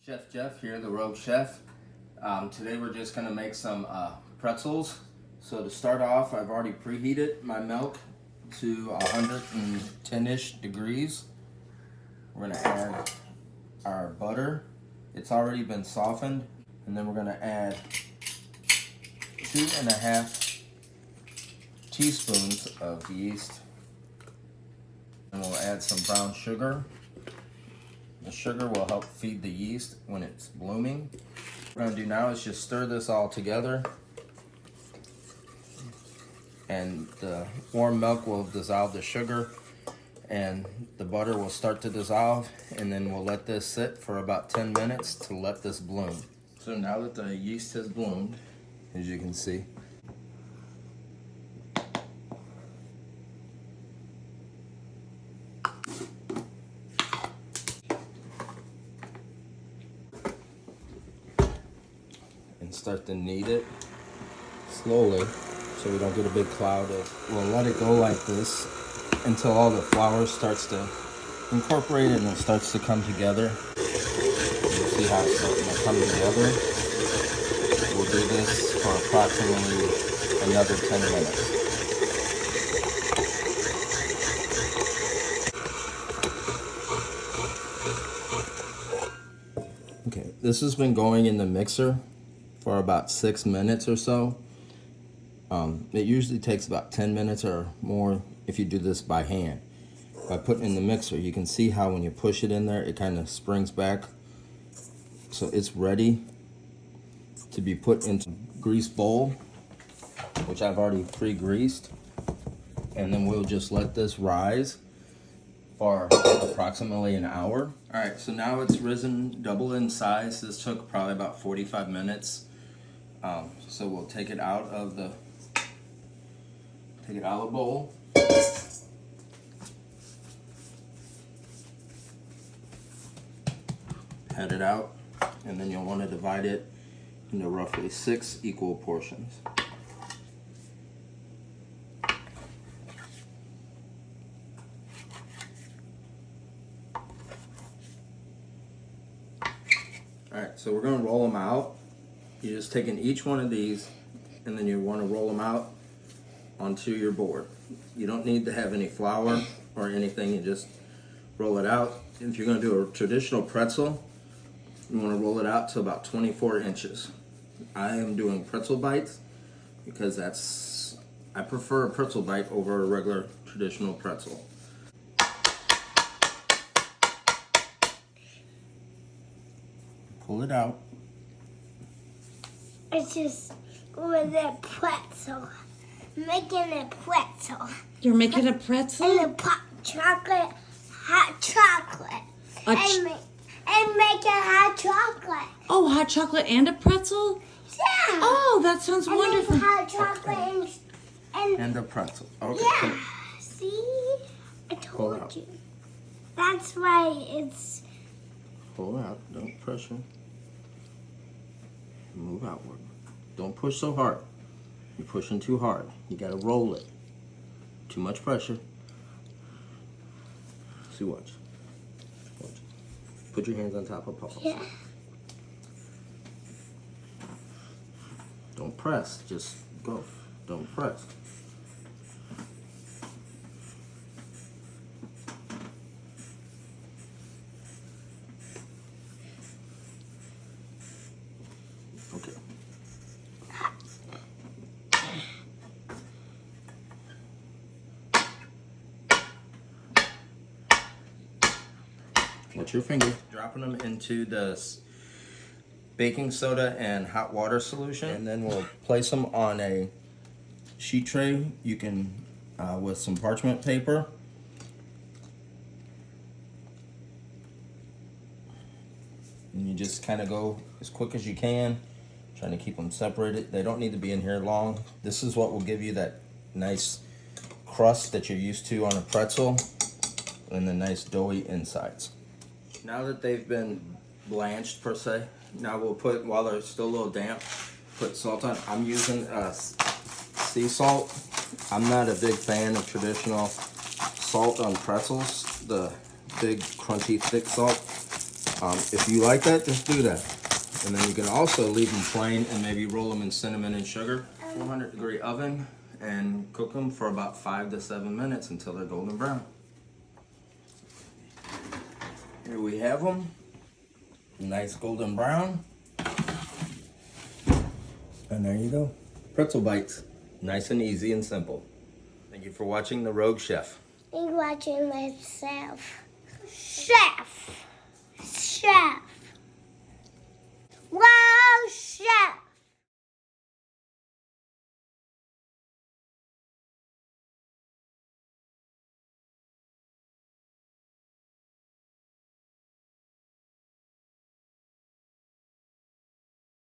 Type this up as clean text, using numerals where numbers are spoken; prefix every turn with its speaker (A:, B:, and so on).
A: Chef Jeff here, the Rogue Chef. Today we're just going to make some pretzels. So to start off, I've already preheated my milk to 110-ish degrees. We're going to add our butter. It's already been softened. And then we're going to add 2.5 teaspoons of yeast. And we'll add some brown sugar. The sugar will help feed the yeast when it's blooming. What we're going to do now is just stir this all together. And the warm milk will dissolve the sugar and the butter will start to dissolve, and then we'll let this sit for about 10 minutes to let this bloom. So now that the yeast has bloomed, as you can see, and start to knead it slowly so we don't get a big cloud of. We'll let it go like this until all the flour starts to incorporate and it starts to come together. You'll see how it's starting to come together. We'll do this for approximately another 10 minutes. Okay, this has been going in the mixer for about 6 minutes or so. It usually takes about 10 minutes or more if you do this by hand. By putting it in the mixer, you can see how when you push it in there, it kind of springs back. So it's ready to be put into a greased bowl, which I've already pre-greased. And then we'll just let this rise for approximately an hour. All right, so now it's risen double in size. This took probably about 45 minutes. So we'll take it out of the bowl. Pat it out, and then you'll want to divide it into roughly 6 equal portions. Alright, so we're going to roll them out. You're just taking each one of these, and then you want to roll them out onto your board. You don't need to have any flour or anything, you just roll it out. If you're going to do a traditional pretzel, you want to roll it out to about 24 inches. I am doing pretzel bites because I prefer a pretzel bite over a regular traditional pretzel. Pull it out.
B: It's just with a pretzel. Making a pretzel.
C: You're making a pretzel?
B: And a hot chocolate. And make a hot chocolate.
C: Oh, hot chocolate and a pretzel?
B: Yeah.
C: Oh, that sounds
B: and
C: wonderful.
B: Make hot chocolate
A: and a pretzel. Okay.
B: Yeah. See? I told you. That's why it's...
A: Pull out. Don't pressure. Move outward. Don't push so hard. You're pushing too hard. You gotta roll it. Too much pressure. See, watch. Watch. Put your hands on top of paws.
B: Yeah.
A: Don't press. Just go. Don't press. Okay. Watch your finger. Dropping them into the baking soda and hot water solution, and then we'll place them on a sheet tray. You can with some parchment paper. And you just kind of go as quick as you can, trying to keep them separated. They don't need to be in here long. This is what will give you that nice crust that you're used to on a pretzel and the nice doughy insides. Now that they've been blanched per se, now we'll put, while they're still a little damp, put salt on. I'm using sea salt. I'm not a big fan of traditional salt on pretzels, the big crunchy thick salt. If you like that, just do that. And then you can also leave them plain and maybe roll them in cinnamon and sugar. 400-degree oven and cook them for about 5 to 7 minutes until they're golden brown. Here we have them. Nice golden brown. And there you go. Pretzel bites. Nice and easy and simple. Thank you for watching The Rogue Chef.
B: I'm watching myself. Chef. Chef. Wow, chef.